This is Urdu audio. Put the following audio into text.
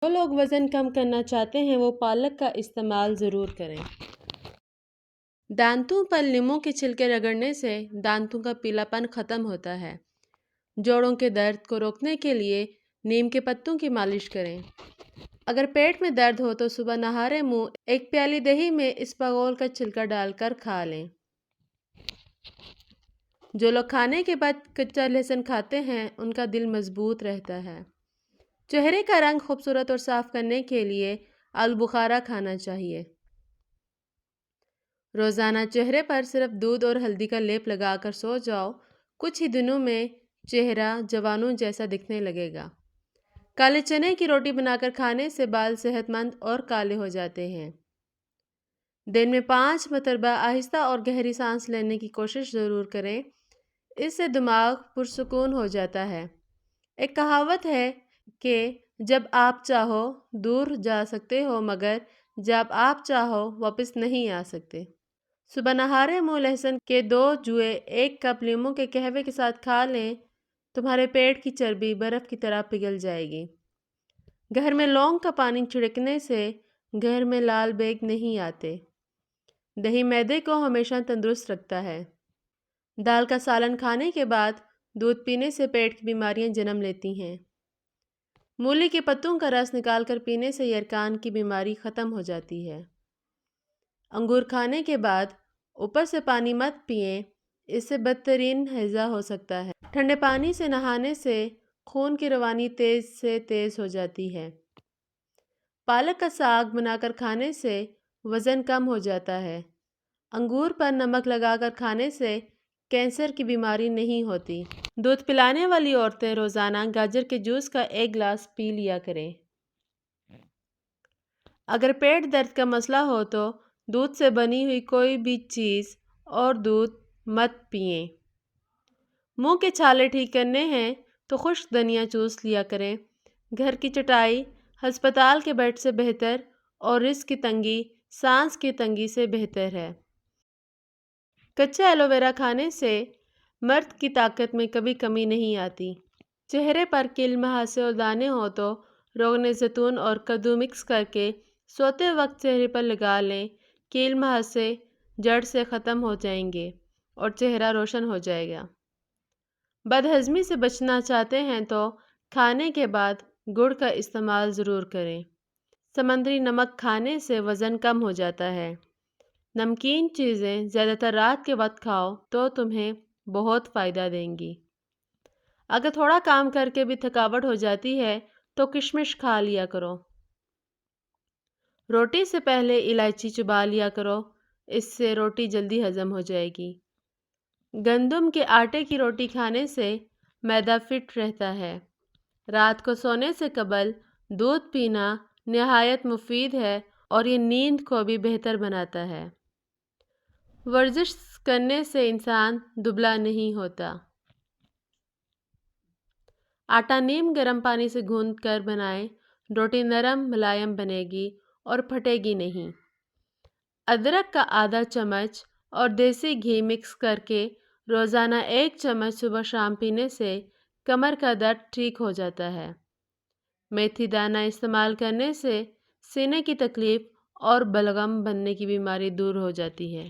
جو لوگ وزن کم کرنا چاہتے ہیں وہ پالک کا استعمال ضرور کریں۔ دانتوں پر لیموں کے چھلکے رگڑنے سے دانتوں کا پیلا پن ختم ہوتا ہے۔ جوڑوں کے درد کو روکنے کے لیے نیم کے پتوں کی مالش کریں۔ اگر پیٹ میں درد ہو تو صبح نہارے منہ ایک پیالی دہی میں اسپاغول کا چھلکا ڈال کر کھا لیں۔ جو لوگ کھانے کے بعد کچا لہسن کھاتے ہیں ان کا دل مضبوط رہتا ہے۔ چہرے کا رنگ خوبصورت اور صاف کرنے کے لیے آلو بخارا کھانا چاہیے۔ روزانہ چہرے پر صرف دودھ اور ہلدی کا لیپ لگا کر سو جاؤ، کچھ ہی دنوں میں چہرہ جوانوں جیسا دکھنے لگے گا۔ کالے چنے کی روٹی بنا کر کھانے سے بال صحت مند اور کالے ہو جاتے ہیں۔ دن میں 5 مرتبہ آہستہ اور گہری سانس لینے کی کوشش ضرور کریں، اس سے دماغ پرسکون ہو جاتا ہے۔ ایک کہاوت ہے کہ جب آپ چاہو دور جا سکتے ہو مگر جب آپ چاہو واپس نہیں آ سکتے۔ صبح نہارے منہ لہسن کے 2 جوئے 1 کپ لیموں کے قہوے کے ساتھ کھا لیں، تمہارے پیٹ کی چربی برف کی طرح پگھل جائے گی۔ گھر میں لونگ کا پانی چھڑکنے سے گھر میں لال بیگ نہیں آتے۔ دہی معدے کو ہمیشہ تندرست رکھتا ہے۔ دال کا سالن کھانے کے بعد دودھ پینے سے پیٹ کی بیماریاں جنم لیتی ہیں۔ مولی کے پتوں کا رس نکال کر پینے سے یرقان کی بیماری ختم ہو جاتی ہے۔ انگور کھانے کے بعد اوپر سے پانی مت پئیں، اس سے بدترین ہیضہ ہو سکتا ہے۔ ٹھنڈے پانی سے نہانے سے خون کی روانی تیز سے تیز ہو جاتی ہے۔ پالک کا ساگ بنا کر کھانے سے وزن کم ہو جاتا ہے۔ انگور پر نمک لگا کر کھانے سے کینسر کی بیماری نہیں ہوتی۔ دودھ پلانے والی عورتیں روزانہ گاجر کے جوس کا 1 گلاس پی لیا کریں۔ اگر پیٹ درد کا مسئلہ ہو تو دودھ سے بنی ہوئی کوئی بھی چیز اور دودھ مت پئیں۔ منہ کے چھالے ٹھیک کرنے ہیں تو خشک دھنیا چوس لیا کریں۔ گھر کی چٹائی ہسپتال کے بیڈ سے بہتر اور رزق کی تنگی سانس کی تنگی سے بہتر ہے۔ کچا ایلو ویرا کھانے سے مرد کی طاقت میں کبھی کمی نہیں آتی۔ چہرے پر کیل مہاسے اور دانے ہو تو روغن زیتون اور کدو مکس کر کے سوتے وقت چہرے پر لگا لیں، کیل مہاسے جڑ سے ختم ہو جائیں گے اور چہرہ روشن ہو جائے گا۔ بد ہضمی سے بچنا چاہتے ہیں تو کھانے کے بعد گڑ کا استعمال ضرور کریں۔ سمندری نمک کھانے سے وزن کم ہو جاتا ہے۔ نمکین چیزیں زیادہ تر رات کے وقت کھاؤ تو تمہیں بہت فائدہ دیں گی۔ اگر تھوڑا کام کر کے بھی تھکاوٹ ہو جاتی ہے تو کشمش کھا لیا کرو۔ روٹی سے پہلے الائچی چبا لیا کرو، اس سے روٹی جلدی ہضم ہو جائے گی۔ گندم کے آٹے کی روٹی کھانے سے معدہ فٹ رہتا ہے۔ رات کو سونے سے قبل دودھ پینا نہایت مفید ہے اور یہ نیند کو بھی بہتر بناتا ہے۔ ورزش کرنے سے انسان دبلا نہیں ہوتا۔ آٹا نیم گرم پانی سے گوندھ کر بنائیں، روٹی نرم ملائم بنے گی اور پھٹے گی نہیں۔ ادرک کا آدھا چمچ اور دیسی گھی مکس کر کے روزانہ 1 چمچ صبح شام پینے سے کمر کا درد ٹھیک ہو جاتا ہے۔ میتھی دانہ استعمال کرنے سے سینے کی تکلیف اور بلغم بننے کی بیماری دور ہو جاتی ہے۔